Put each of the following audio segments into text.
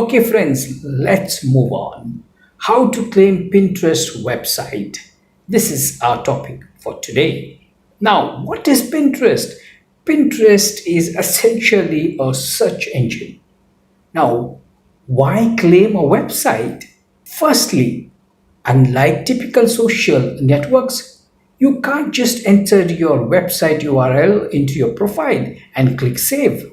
Okay, friends, let's move on. How to claim Pinterest website. This is our topic for today. Now, what is Pinterest? Pinterest is essentially a search engine. Now, why claim a website? Firstly, unlike typical social networks, you can't just enter your website URL into your profile and click save.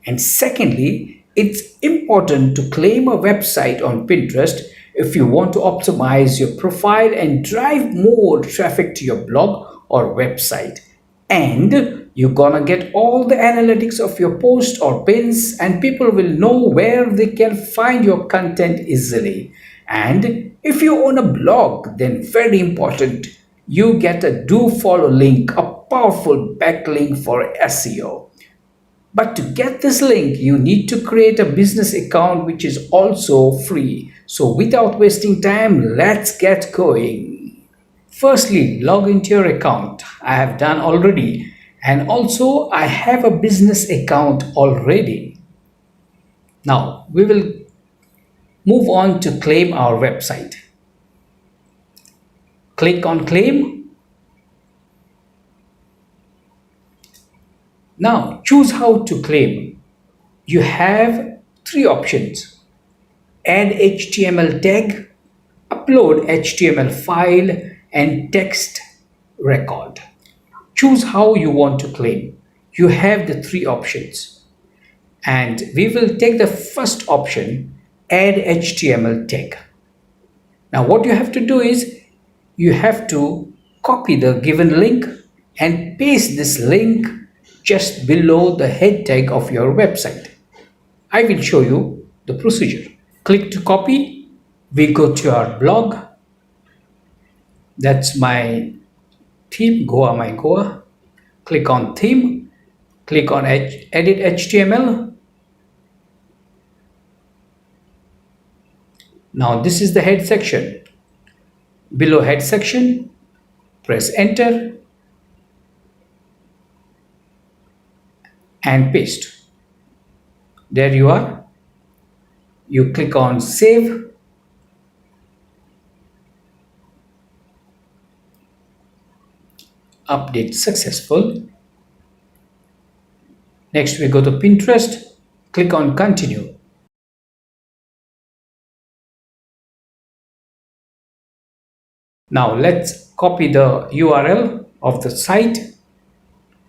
And secondly, it's important to claim a website on Pinterest if you want to optimize your profile and drive more traffic to your blog or website. And you're gonna get all the analytics of your post or pins, and people will know where they can find your content easily. And if you own a blog, then very important, you get a do follow link, a powerful backlink for SEO. But to get this link, you need to create a business account which is also free. So without wasting time, let's get going. Firstly, log into your account. I have done already. And also I have a business account already. Now we will move on to claim our website. Click on claim. Now choose how to claim. You have three options: add HTML tag, upload HTML file, and text record. Choose how you want to claim. You have the three options, and we will take the first option, add HTML tag. Now what you have to do is you have to copy the given link and paste this link just below the head tag of your website. I will show you the procedure. Click to copy. We go to our blog. That's my theme, Goa my Goa. Click on theme. Click on edit HTML. Now this is the head section. Below head section, press enter and paste. There you are. You click on save. Update successful. Next we go to Pinterest. Click on continue. Now let's copy the URL of the site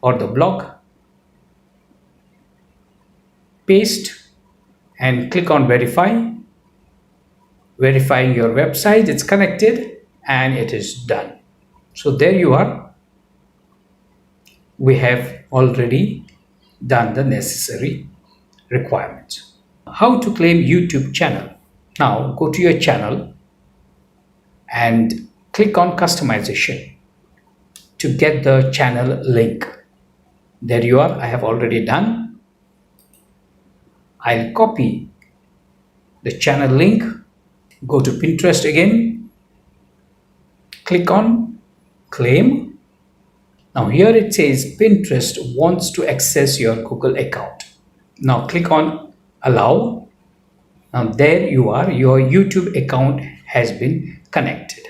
or the blog. Paste and click on verify. Verifying your website, it's connected and it is done. So there you are. We have already done the necessary requirements. How to claim YouTube channel? Now go to your channel and click on customization to get the channel link. There you are. I have already done. I'll copy the channel link, go to Pinterest again, click on claim. Now here it says Pinterest wants to access your Google account. Now click on allow. Now there you are, your YouTube account has been connected.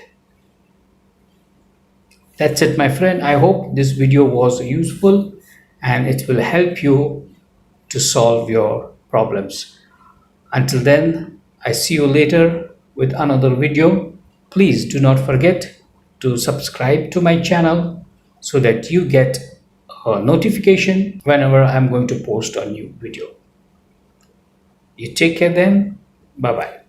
That's it, my friend. I hope this video was useful and it will help you to solve your problems. Until then, I see you later with another video. Please do not forget to subscribe to my channel so that you get a notification whenever I'm going to post a new video. You take care then. Bye bye.